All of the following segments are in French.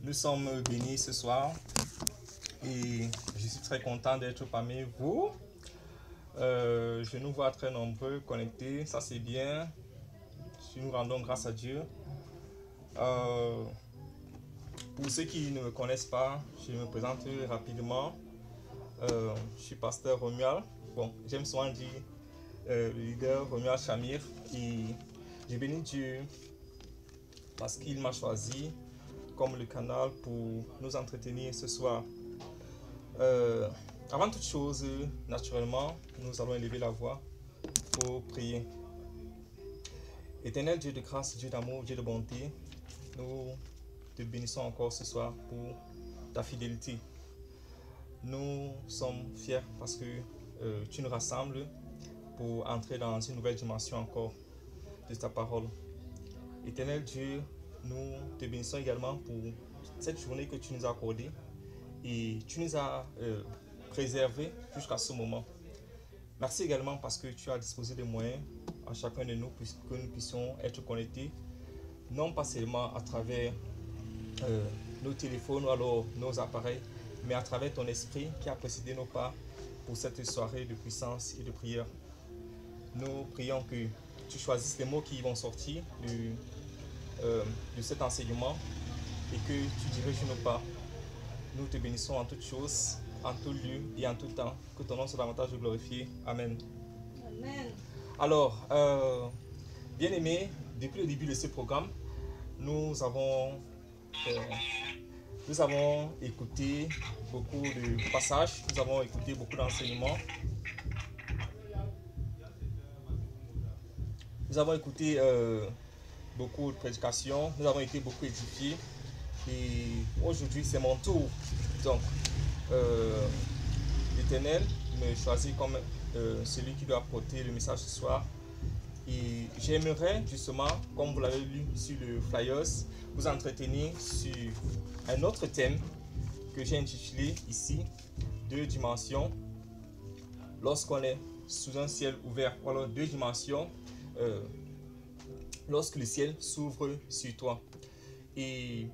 Nous sommes bénis ce soir et je suis très content d'être parmi vous. Je nous vois très nombreux connectés, ça c'est bien. Nous rendons grâce à Dieu. Pour ceux qui ne me connaissent pas, je me présente rapidement. Je suis pasteur Romuald. Bon, j'aime souvent dire le leader Romuald Chamir. Et j'ai béni Dieu parce qu'il m'a choisi comme le canal pour nous entretenir ce soir. Avant toute chose, naturellement, nous allons élever la voix pour prier. Éternel Dieu de grâce, Dieu d'amour, Dieu de bonté, nous te bénissons encore ce soir pour ta fidélité. Nous sommes fiers parce que tu nous rassembles pour entrer dans une nouvelle dimension encore de ta parole. Éternel Dieu, nous te bénissons également pour cette journée que tu nous as accordée et tu nous as préservés jusqu'à ce moment. Merci également parce que tu as disposé des moyens à chacun de nous pour que nous puissions être connectés, non pas seulement à travers nos téléphones ou alors nos appareils, mais à travers ton esprit qui a précédé nos pas pour cette soirée de puissance et de prière. Nous prions que tu choisisses les mots qui vont sortir de cet enseignement et que tu diriges nos pas. Nous te bénissons en toutes choses, en tout lieu et en tout temps. Que ton nom soit davantage glorifié. Amen. Amen. Alors, bien-aimés, depuis le début de ce programme, nous avons écouté beaucoup de passages, nous avons écouté beaucoup d'enseignements. Nous avons écouté beaucoup de prédications, nous avons été beaucoup édifiés. Et aujourd'hui, c'est mon tour. Donc, l'Éternel me choisit comme celui qui doit porter le message ce soir. Et j'aimerais justement, comme vous l'avez lu sur le flyers, vous entretenir sur un autre thème que j'ai intitulé ici, deux dimensions. Lorsqu'on est sous un ciel ouvert, ou alors deux dimensions, lorsque le ciel s'ouvre sur toi. Et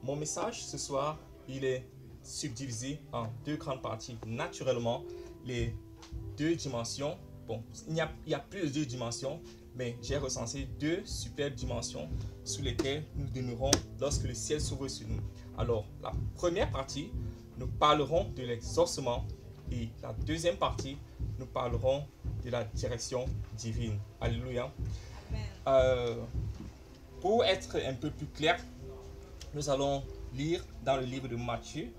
mon message ce soir, il est subdivisé en deux grandes parties. Naturellement, les deux dimensions, bon, il y a plus de deux dimensions, mais j'ai recensé deux superbes dimensions sous lesquelles nous demeurons lorsque le ciel s'ouvre sur nous. Alors, la première partie, nous parlerons de l'exaucement et la deuxième partie, nous parlerons de la direction divine. Alléluia. Pour être un peu plus clair, nous allons lire dans le livre de Matthieu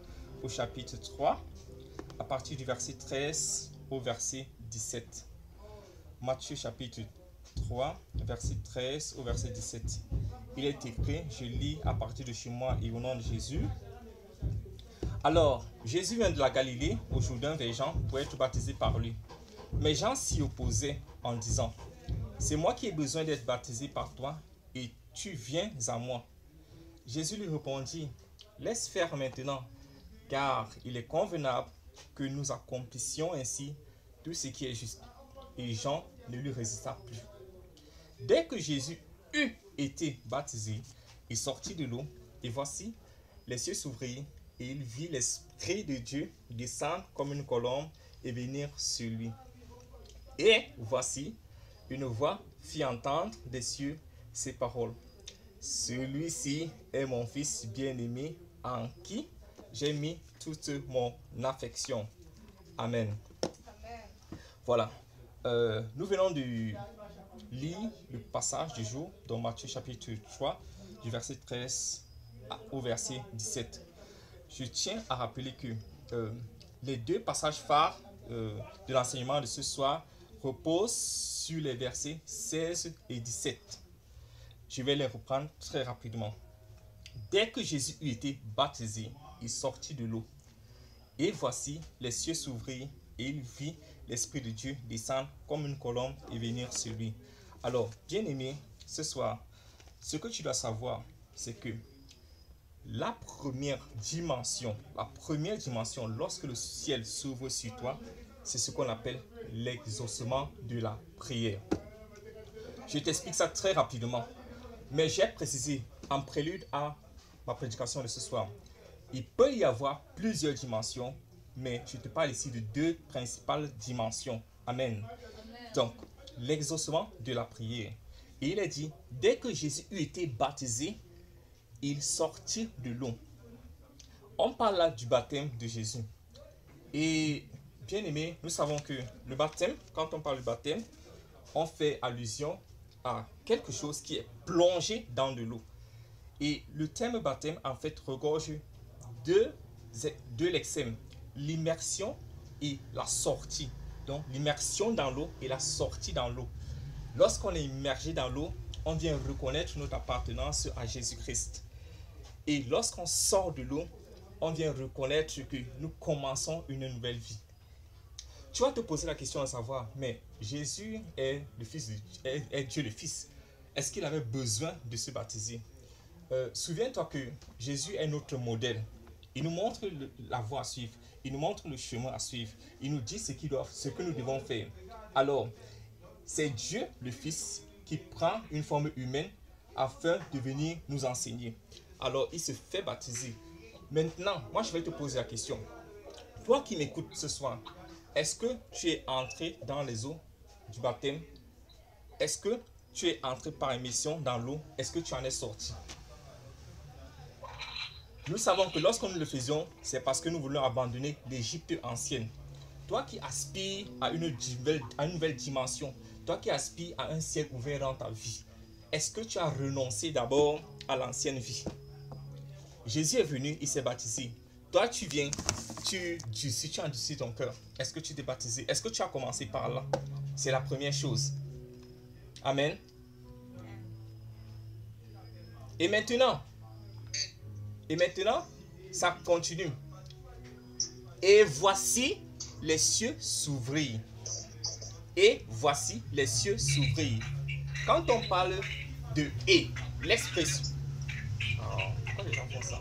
au chapitre 3 à partir du verset 13 au verset 17. Matthieu chapitre 3 verset 13 au verset 17. Il est écrit, je lis à partir de chez moi et au nom de Jésus. Alors, Jésus vient de la Galilée au Jourdain vers Jean pour être baptisé par lui. Mais Jean s'y opposait en disant, c'est moi qui ai besoin d'être baptisé par toi et tu viens à moi. Jésus lui répondit, laisse faire maintenant, car il est convenable que nous accomplissions ainsi tout ce qui est juste. Et Jean ne lui résista plus. Dès que Jésus eut été baptisé, il sortit de l'eau, et voici, les cieux s'ouvrirent, et il vit l'Esprit de Dieu descendre comme une colombe et venir sur lui. Et voici, une voix fit entendre des cieux ces paroles. Celui-ci est mon fils bien-aimé en qui j'ai mis toute mon affection. Amen. Amen. Voilà. Nous venons de lire le passage du jour dans Matthieu chapitre 3 du verset 13 au verset 17. Je tiens à rappeler que les deux passages phares de l'enseignement de ce soir reposent sur les versets 16 et 17. Je vais les reprendre très rapidement. Dès que Jésus eut été baptisé, il sortit de l'eau. Et voici, les cieux s'ouvrirent et il vit l'Esprit de Dieu descendre comme une colombe et venir sur lui. Alors, bien-aimé, ce soir, ce que tu dois savoir, c'est que la première dimension, lorsque le ciel s'ouvre sur toi, c'est ce qu'on appelle l'exaucement de la prière. Je t'explique ça très rapidement. Mais j'ai précisé en prélude à ma prédication de ce soir. Il peut y avoir plusieurs dimensions, mais je te parle ici de deux principales dimensions. Amen. Donc, l'exaucement de la prière. Et il est dit, dès que Jésus eut été baptisé, il sortit de l'eau. On parle là du baptême de Jésus. Et bien aimé, nous savons que le baptême, quand on parle du baptême, on fait allusion à quelque chose qui est plongé dans de l'eau. Et le terme baptême, en fait, regorge deux lexèmes, l'immersion et la sortie. Donc, l'immersion dans l'eau et la sortie dans l'eau. Lorsqu'on est immergé dans l'eau, on vient reconnaître notre appartenance à Jésus-Christ. Et lorsqu'on sort de l'eau, on vient reconnaître que nous commençons une nouvelle vie. Tu vas te poser la question de savoir, mais Jésus est le Fils est Dieu le Fils. Est-ce qu'il avait besoin de se baptiser? Souviens-toi que Jésus est notre modèle. Il nous montre la voie à suivre. Il nous montre le chemin à suivre. Il nous dit ce que nous devons faire. Alors, c'est Dieu le Fils qui prend une forme humaine afin de venir nous enseigner. Alors, il se fait baptiser. Maintenant, moi je vais te poser la question. Toi qui m'écoutes ce soir, est-ce que tu es entré dans les eaux du baptême? Est-ce que tu es entré par émission dans l'eau? Est-ce que tu en es sorti? Nous savons que lorsque nous le faisions, c'est parce que nous voulons abandonner l'Égypte ancienne. Toi qui aspires à une nouvelle dimension, toi qui aspires à un ciel ouvert dans ta vie, est-ce que tu as renoncé d'abord à l'ancienne vie? Jésus est venu, il s'est baptisé. Toi, tu viens, tu endurcis ton cœur. Est-ce que tu t'es baptisé? Est-ce que tu as commencé par là? C'est la première chose. Amen. Et maintenant, ça continue. Et voici les cieux s'ouvrir. Et voici les cieux s'ouvrir. Quand on parle de « et », l'expression... pourquoi les gens font ça?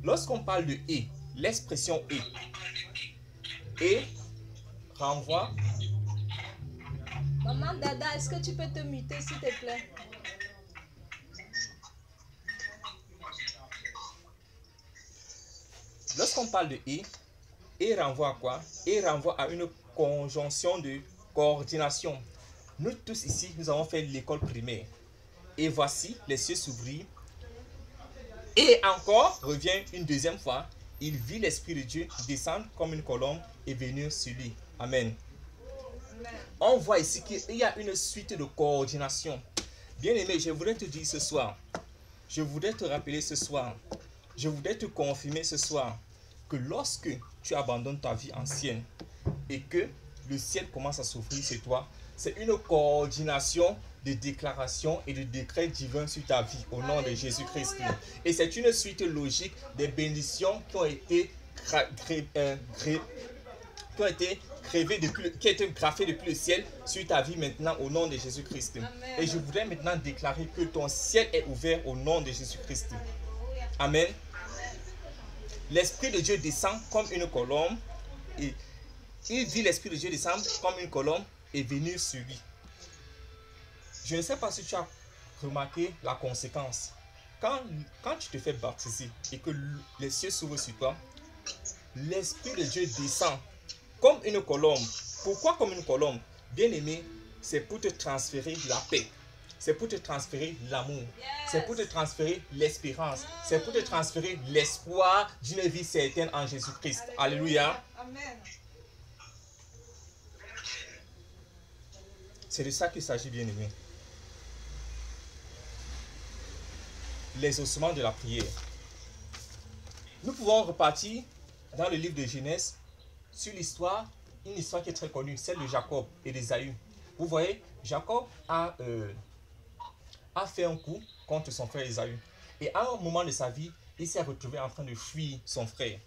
Lorsqu'on parle de « et », l'expression « et » renvoie... Maman Dada, est-ce que tu peux te muter s'il te plaît? Lorsqu'on parle de « et » renvoie à quoi? « Et » renvoie à une conjonction de coordination. Nous tous ici, nous avons fait l'école primaire. Et voici les cieux s'ouvrir. Et encore, revient une deuxième fois, il vit l'Esprit de Dieu descendre comme une colombe et venir sur lui. Amen. On voit ici qu'il y a une suite de coordination. Bien aimé, je voudrais te dire ce soir, je voudrais te rappeler ce soir, je voudrais te confirmer ce soir que lorsque tu abandonnes ta vie ancienne et que le ciel commence à s'ouvrir sur toi, c'est une coordination de déclarations et de décrets divins sur ta vie au nom de Jésus-Christ. Et c'est une suite logique des bénédictions qui ont été graffées depuis le ciel sur ta vie maintenant au nom de Jésus-Christ. Et je voudrais maintenant déclarer que ton ciel est ouvert au nom de Jésus-Christ. Amen. L'Esprit de Dieu descend comme une colombe et il vit l'Esprit de Dieu descendre comme une colombe et venir sur lui. Je ne sais pas si tu as remarqué la conséquence. Quand tu te fais baptiser et que les cieux s'ouvrent sur toi, l'Esprit de Dieu descend comme une colombe. Pourquoi comme une colombe? Bien aimé, c'est pour te transférer la paix. C'est pour te transférer l'amour. C'est pour te transférer l'espérance. C'est pour te transférer l'espoir d'une vie certaine en Jésus-Christ. Alléluia. Amen. C'est de ça qu'il s'agit, bien aimé. L'exaucement de la prière. Nous pouvons repartir dans le livre de Genèse sur l'histoire, une histoire qui est très connue, celle de Jacob et d'Ésaü. Vous voyez, Jacob a fait un coup contre son frère Ésaü. Et à un moment de sa vie, il s'est retrouvé en train de fuir son frère.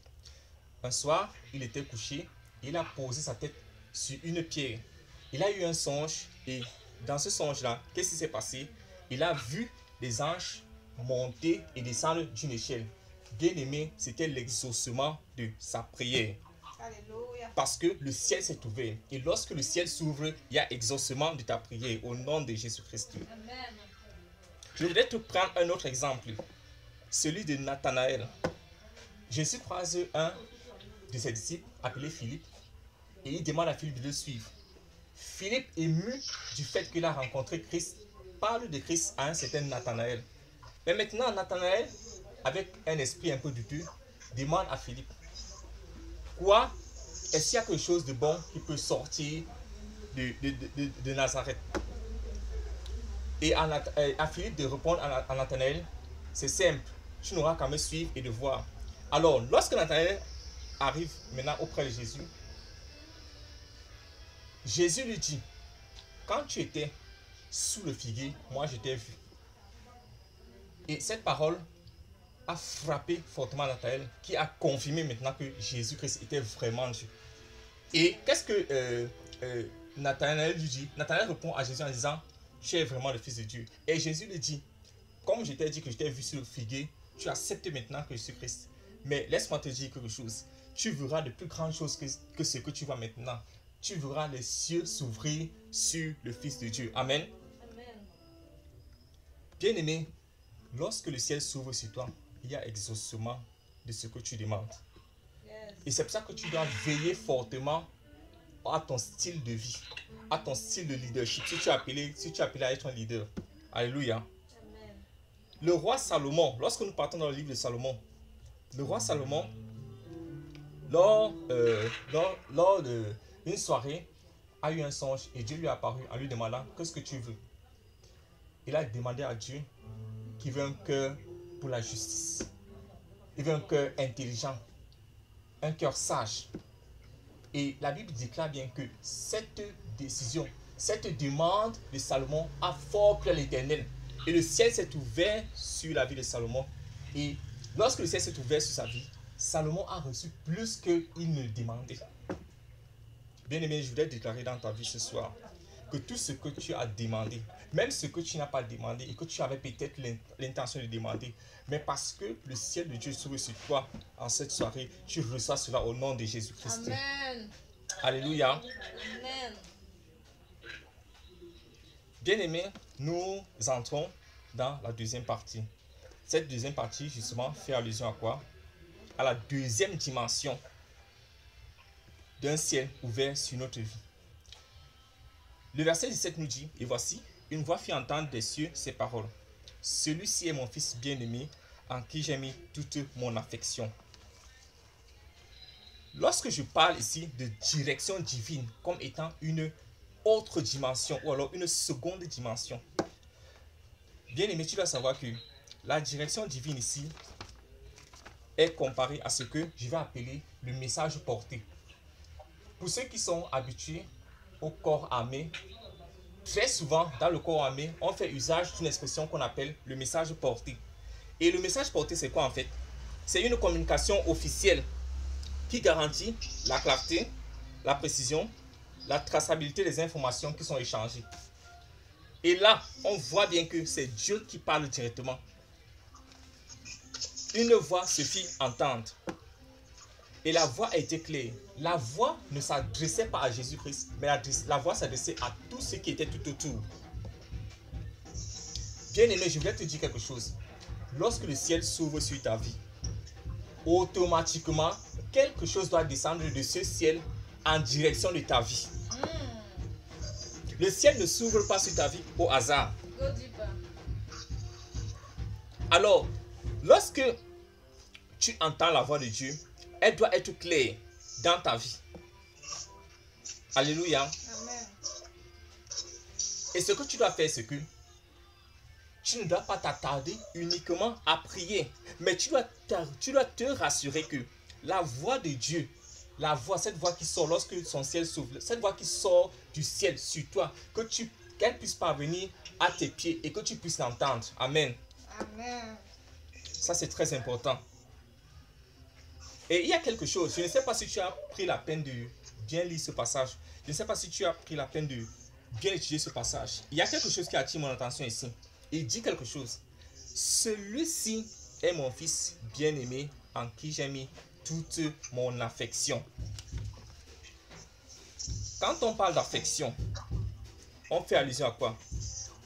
Un soir, il était couché et il a posé sa tête sur une pierre. Il a eu un songe et dans ce songe-là, qu'est-ce qui s'est passé? Il a vu les anges monter et descendre d'une échelle. Bien aimé, c'était l'exaucement de sa prière. Alléluia. Parce que le ciel s'est ouvert. Et lorsque le ciel s'ouvre, il y a exaucement de ta prière au nom de Jésus-Christ. Amen. Je voudrais te prendre un autre exemple, celui de Nathanaël. Jésus croise un de ses disciples appelé Philippe et il demande à Philippe de le suivre. Philippe, ému du fait qu'il a rencontré Christ, parle de Christ à un certain Nathanaël. Mais maintenant, Nathanaël, avec un esprit un peu douteux, demande à Philippe, quoi, est-ce qu'il y a quelque chose de bon qui peut sortir de Nazareth? Et à Philippe de répondre à Nathanaël, c'est simple, tu n'auras qu'à me suivre et de voir. Alors, lorsque Nathanaël arrive maintenant auprès de Jésus, Jésus lui dit, quand tu étais sous le figuier, moi je t'ai vu. Et cette parole a frappé fortement Nathanaël, qui a confirmé maintenant que Jésus-Christ était vraiment Dieu. Et qu'est-ce que Nathanaël lui dit? Nathanaël répond à Jésus en disant, tu es vraiment le Fils de Dieu. Et Jésus lui dit, comme je t'ai dit que je t'ai vu sur le figuier, tu acceptes maintenant que je suis Christ. Mais laisse-moi te dire quelque chose. Tu verras de plus grandes choses que ce que tu vois maintenant. Tu verras les cieux s'ouvrir sur le Fils de Dieu. Amen. Amen. Bien-aimé, lorsque le ciel s'ouvre sur toi, il y a exaucement de ce que tu demandes. Yes. Et c'est pour ça que tu dois veiller fortement à ton style de vie, à ton style de leadership, si tu es appelé à être un leader. Alléluia. Amen. Le roi Salomon, lorsque nous partons dans le livre de Salomon, le roi Salomon, lors d'une soirée, a eu un songe et Dieu lui a apparu en lui demandant qu'est-ce que tu veux. Il a demandé à Dieu qu'il veut un cœur pour la justice. Il veut un cœur intelligent, un cœur sage. Et la Bible déclare bien que cette décision, cette demande de Salomon a fort plu à l'Éternel. Et le ciel s'est ouvert sur la vie de Salomon. Et lorsque le ciel s'est ouvert sur sa vie, Salomon a reçu plus qu'il ne demandait. Bien-aimé, je voudrais déclarer dans ta vie ce soir que tout ce que tu as demandé, même ce que tu n'as pas demandé et que tu avais peut-être l'intention de demander, mais parce que le ciel de Dieu s'ouvre sur toi en cette soirée, tu reçois cela au nom de Jésus-Christ. Amen. Alléluia. Amen. Bien-aimé, nous entrons dans la deuxième partie. Cette deuxième partie, justement, fait allusion à quoi? À la deuxième dimension d'un ciel ouvert sur notre vie. Le verset 17 nous dit, et voici, une voix fit entendre des cieux ces paroles. Celui-ci est mon fils bien-aimé, en qui j'ai mis toute mon affection. Lorsque je parle ici de direction divine comme étant une autre dimension ou alors une seconde dimension, bien-aimé, tu dois savoir que la direction divine ici est comparée à ce que je vais appeler le message porté. Pour ceux qui sont habitués au corps armé, très souvent dans le corps armé, on fait usage d'une expression qu'on appelle le message porté. Et le message porté, c'est quoi en fait? C'est une communication officielle qui garantit la clarté, la précision, la traçabilité des informations qui sont échangées. Et là, on voit bien que c'est Dieu qui parle directement. Une voix se fit entendre. Et la voix a été claire. La voix ne s'adressait pas à Jésus-Christ, mais la voix s'adressait à tous ceux qui étaient tout autour. Bien-aimé, je voulais te dire quelque chose. Lorsque le ciel s'ouvre sur ta vie, automatiquement, quelque chose doit descendre de ce ciel en direction de ta vie. Le ciel ne s'ouvre pas sur ta vie au hasard. Go deeper. Alors, lorsque tu entends la voix de Dieu, elle doit être claire dans ta vie. Alléluia. Amen. Et ce que tu dois faire, c'est que tu ne dois pas t'attarder uniquement à prier, mais tu dois te rassurer que la voix de Dieu, cette voix qui sort lorsque son ciel s'ouvre, cette voix qui sort du ciel sur toi, qu'elle puisse parvenir à tes pieds et que tu puisses l'entendre. Amen. Amen. Ça, c'est très important. Et il y a quelque chose, je ne sais pas si tu as pris la peine de bien lire ce passage. Je ne sais pas si tu as pris la peine de bien étudier ce passage. Il y a quelque chose qui attire mon attention ici. Il dit quelque chose. Celui-ci est mon fils bien-aimé en qui j'ai mis toute mon affection. Quand on parle d'affection, on fait allusion à quoi?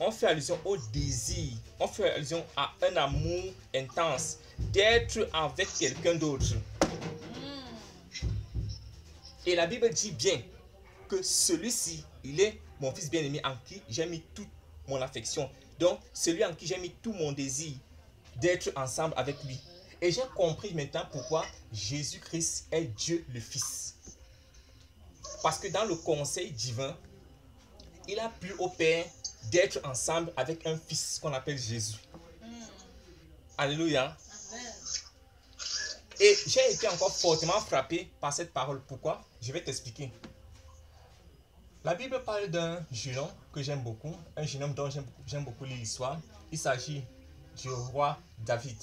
on fait allusion au désir, on fait allusion à un amour intense d'être avec quelqu'un d'autre. Et la Bible dit bien que celui-ci, il est mon fils bien-aimé en qui j'ai mis toute mon affection. Donc, celui en qui j'ai mis tout mon désir d'être ensemble avec lui. Et j'ai compris maintenant pourquoi Jésus-Christ est Dieu le Fils. Parce que dans le conseil divin, il a plu au Père d'être ensemble avec un fils qu'on appelle Jésus. Alléluia. Amen. Et j'ai été encore fortement frappé par cette parole. Pourquoi? Je vais t'expliquer. La Bible parle d'un jeune homme que j'aime beaucoup, un jeune homme dont j'aime beaucoup lire l'histoire. Il s'agit du roi David.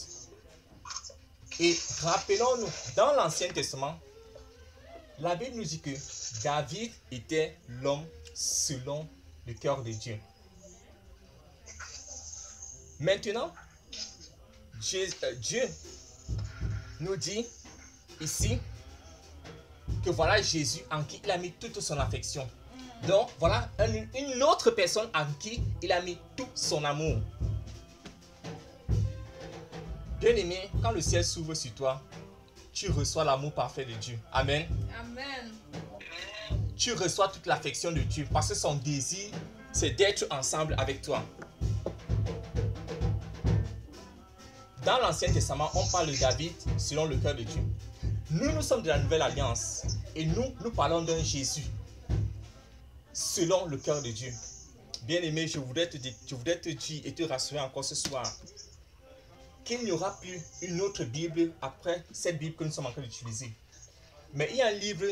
Et rappelons-nous, dans l'Ancien Testament, la Bible nous dit que David était l'homme selon le cœur de Dieu. Maintenant, Dieu nous dit ici que voilà Jésus en qui il a mis toute son affection. Donc voilà une autre personne en qui il a mis tout son amour. Bien-aimé, quand le ciel s'ouvre sur toi, tu reçois l'amour parfait de Dieu. Amen. Amen. Tu reçois toute l'affection de Dieu parce que son désir, c'est d'être ensemble avec toi. Dans l'Ancien Testament, on parle de David selon le cœur de Dieu. Nous sommes de la Nouvelle Alliance et nous parlons d'un Jésus selon le cœur de Dieu. Bien-aimé, je voudrais te dire et te rassurer encore ce soir qu'il n'y aura plus une autre Bible après cette Bible que nous sommes en train d'utiliser. Mais il y a un livre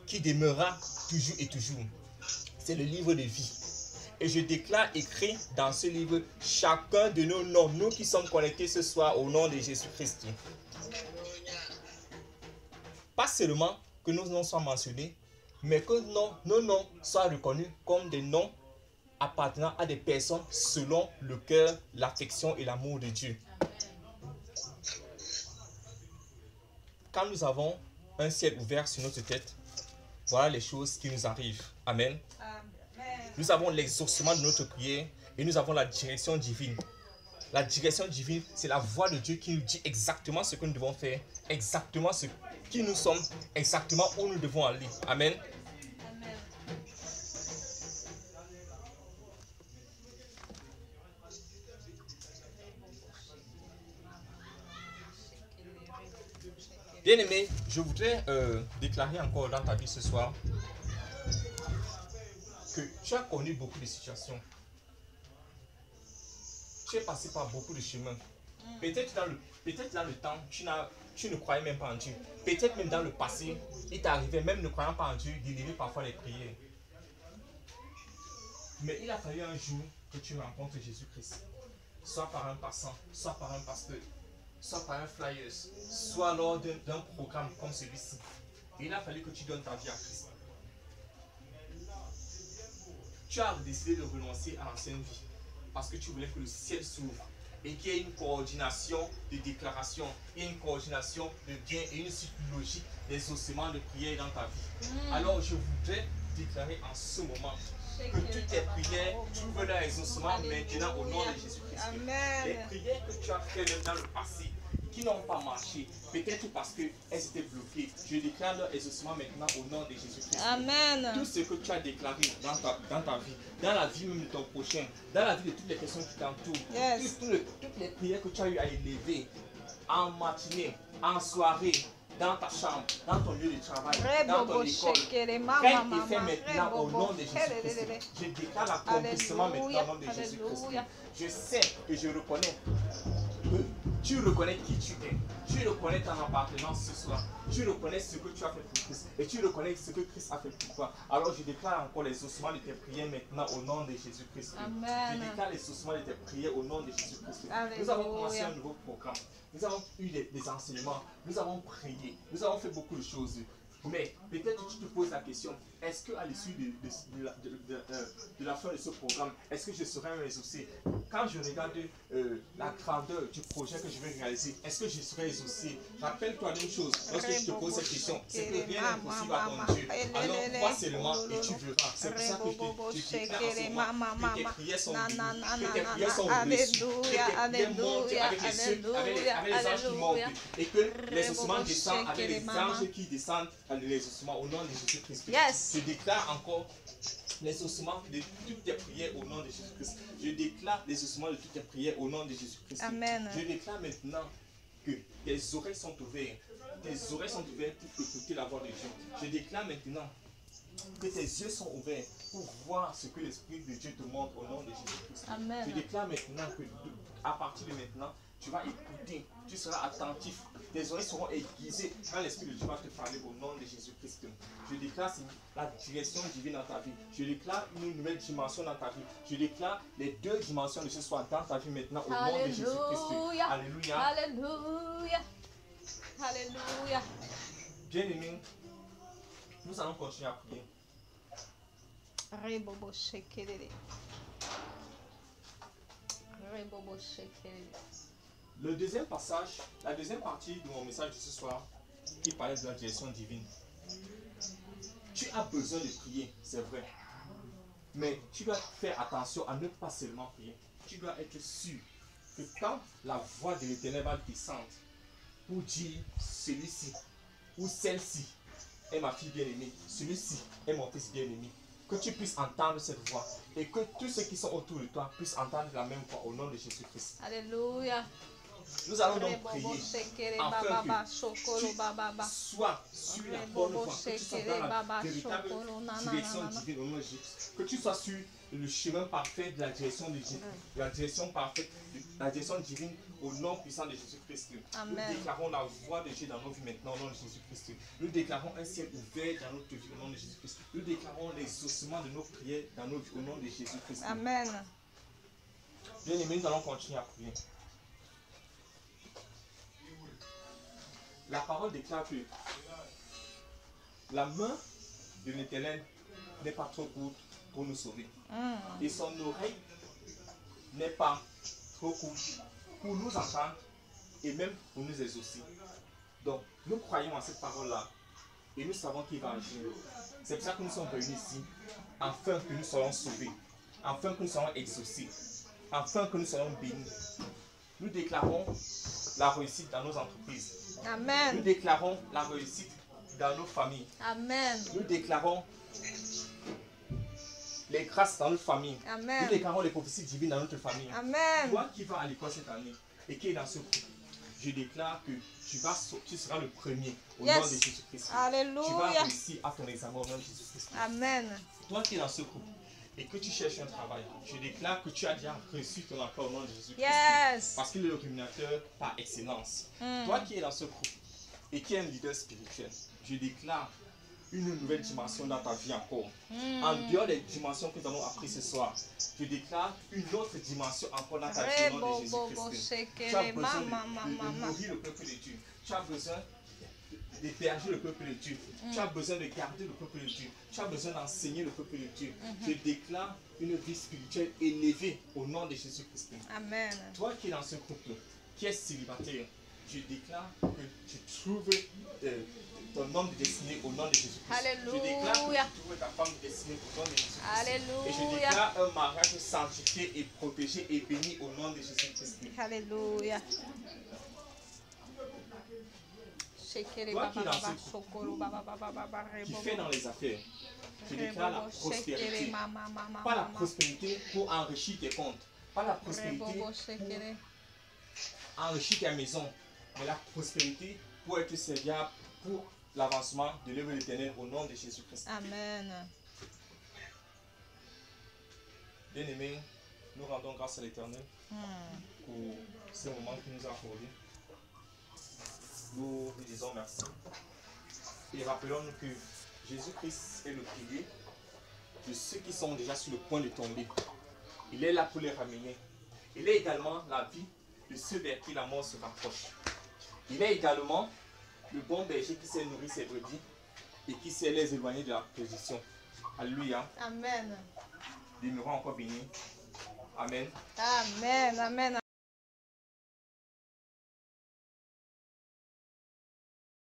qui demeurera toujours et toujours. C'est le livre de vie. Et je déclare écrit dans ce livre chacun de nos noms, nous qui sommes connectés ce soir au nom de Jésus-Christ. Pas seulement que nos noms soient mentionnés, mais que nos noms soient reconnus comme des noms appartenant à des personnes selon le cœur, l'affection et l'amour de Dieu. Quand nous avons un ciel ouvert sur notre tête, voilà les choses qui nous arrivent. Amen. Amen. Nous avons l'exaucement de notre prière et nous avons la direction divine. La direction divine, c'est la voix de Dieu qui nous dit exactement ce que nous devons faire, exactement ce qui nous sommes, exactement où nous devons aller. Amen. Amen. Bien-aimé, je voudrais déclarer encore dans ta vie ce soir que tu as connu beaucoup de situations. Tu es passé par beaucoup de chemins. Peut-être dans le temps, tu ne croyais même pas en Dieu. Peut-être même dans le passé, il t'arrivait, même ne croyant pas en Dieu, d'élever parfois les prières. Mais il a fallu un jour que tu rencontres Jésus-Christ. Soit par un passant, soit par un pasteur, soit par un flyer, soit lors d'un programme comme celui-ci. Il a fallu que tu donnes ta vie à Christ. Tu as décidé de renoncer à l'ancienne vie parce que tu voulais que le ciel s'ouvre et qu'il y ait une coordination de déclaration, et une coordination de gain et une suite logique des ossements de prière dans ta vie. Alors je voudrais déclarer en ce moment que toutes tes prières trouvent leur exaucement maintenant au nom de Jésus-Christ. Les prières que tu as faites même dans le passé, qui n'ont pas marché, peut-être parce qu'elles étaient bloquées, je déclare leur exaucement maintenant au nom de Jésus-Christ. Amen. Tout ce que tu as déclaré dans ta vie, dans la vie même de ton prochain, dans la vie de toutes les personnes qui t'entourent, Yes. toutes les prières que tu as eu à élever en matinée, en soirée, dans ta chambre, dans ton lieu de travail, dans ton école, prenne effet maintenant au nom de Jésus-Christ. Je déclare l'accomplissement maintenant au nom de Jésus-Christ. Je sais et je reconnais que tu reconnais qui tu es. Tu reconnais ton appartenance ce soir. Tu reconnais ce que tu as fait pour Christ. Et tu reconnais ce que Christ a fait pour toi. Alors je déclare encore les ossements de tes prières maintenant au nom de Jésus-Christ. Je déclare les ossements de tes prières au nom de Jésus-Christ. Nous avons commencé un nouveau programme. Nous avons eu des enseignements. Nous avons prié. Nous avons fait beaucoup de choses. Mais peut-être que tu te poses la question, est-ce qu'à l'issue de la fin de ce programme, est-ce que je serai exaucé? Quand je regarde la grandeur du projet que je vais réaliser, est-ce que je serai exaucé? Rappelle-toi d'une chose, lorsque je te pose cette question, c'est que rien n'est impossible à ton Dieu. Alors crois seulement et tu verras. C'est pour ça que je déclare en ce moment que tes prières sont bénies, que tes prières sont reçues, que tes prières montent avec les cieux, avec les anges qui montent, et que les ossements descendent avec les anges qui descendent les ossements au nom de Jésus-Christ. Yes. Je déclare encore les ossements de toutes tes prières au nom de Jésus-Christ. Je déclare les ossements de toutes tes prières au nom de Jésus-Christ. Amen. Je déclare maintenant que tes oreilles sont ouvertes. Tes oreilles sont ouvertes pour écouter la voix de Dieu. Je déclare maintenant que tes yeux sont ouverts pour voir ce que l'Esprit de Dieu te montre au nom de Jésus-Christ. Amen. Je déclare maintenant que à partir de maintenant, tu vas écouter, tu seras attentif, tes oreilles seront aiguisées quand l'Esprit de Dieu va te parler au nom de Jésus-Christ. Je déclare la direction divine dans ta vie. Je déclare une nouvelle dimension dans ta vie. Je déclare les deux dimensions de ce soir dans ta vie maintenant au nom de Jésus-Christ. Alléluia. Alléluia. Alléluia. Bien-aimés, nous allons continuer à prier. Rebobo shekelele. Rebobo shekelele. Le deuxième passage, la deuxième partie de mon message de ce soir, qui parlait de la direction divine. Tu as besoin de prier, c'est vrai. Mais tu dois faire attention à ne pas seulement prier. Tu dois être sûr que quand la voix de l'Éternel va descendre pour dire celui-ci ou celle-ci est ma fille bien-aimée, celui-ci est mon fils bien-aimé, que tu puisses entendre cette voix et que tous ceux qui sont autour de toi puissent entendre la même voix au nom de Jésus-Christ. Alléluia. Nous allons donc prier afin que tu sois sur la bonne voie, que tu sois dans la véritable direction divine au nom de Jésus. Que tu sois sur le chemin parfait de la direction de Dieu, la direction parfaite, la direction divine au nom puissant de Jésus-Christ. Nous déclarons la voix de Dieu dans nos vies maintenant au nom de Jésus-Christ. Nous déclarons un ciel ouvert dans notre vie au nom de Jésus-Christ. Nous déclarons l'exaucement de nos prières dans nos vies au nom de Jésus-Christ. Amen. Bien aimés, nous allons continuer à prier. La parole déclare que la main de l'Éternel n'est pas trop courte pour nous sauver. Et son oreille n'est pas trop courte pour nous entendre et même pour nous exaucer. Donc, nous croyons en cette parole-là et nous savons qu'il va agir. C'est pour ça que nous sommes venus ici, afin que nous soyons sauvés, afin que nous soyons exaucés, afin que nous soyons bénis. Nous déclarons la réussite dans nos entreprises. Amen. Nous déclarons la réussite dans nos familles. Amen. Nous déclarons les grâces dans notre famille. Amen. Nous déclarons les prophéties divines dans notre famille. Amen. Toi qui vas à l'école cette année et qui est dans ce groupe, je déclare que tu seras le premier au nom de Jésus-Christ. Alléluia. Tu vas réussir à ton examen au nom de Jésus-Christ. Amen. Toi qui es dans ce groupe et que tu cherches un travail, je déclare que tu as déjà reçu ton emploi au nom de Jésus-Christ. Yes. Parce qu'il est le rémunérateur par excellence. Toi qui es dans ce groupe et qui est un leader spirituel, je déclare une nouvelle dimension dans ta vie encore. En dehors des dimensions que nous avons apprises ce soir, je déclare une autre dimension encore dans ta vie au nom de Jésus-Christ. Tu as besoin de nourrir le peuple de Dieu. Tu as besoin d'héberger le peuple de Dieu. Tu as besoin de garder le peuple de Dieu. Tu as besoin d'enseigner le peuple de Dieu. Je déclare une vie spirituelle élevée au nom de Jésus-Christ. Amen. Toi qui es dans ce couple, qui est célibataire, je déclare que tu trouves ton homme de destinée au nom de Jésus-Christ. Alléluia. Je déclare que tu trouves ta femme de destinée au nom de Jésus-Christ. Alléluia. Et je déclare un mariage sanctifié et protégé et béni au nom de Jésus-Christ. Alléluia. Toi qui es dans ce couple, qui fait dans les affaires, je déclare la prospérité. Pas la prospérité pour enrichir tes comptes. Pas la prospérité pour enrichir ta maison. Mais la prospérité pour être serviable pour l'avancement de l'œuvre de l'Éternel au nom de Jésus-Christ. Amen. Bien-aimés, nous rendons grâce à l'Éternel pour ce moment qu'il nous a accordé. Nous lui disons merci. Et rappelons-nous que Jésus-Christ est le pilier de ceux qui sont déjà sur le point de tomber. Il est là pour les ramener. Il est également la vie de ceux vers qui la mort se rapproche. Il est également le bon berger qui sait nourrir ses brebis et qui sait les éloigner de la perdition. Alléluia. Amen. Demeurons encore bénis. Amen. Amen. Amen.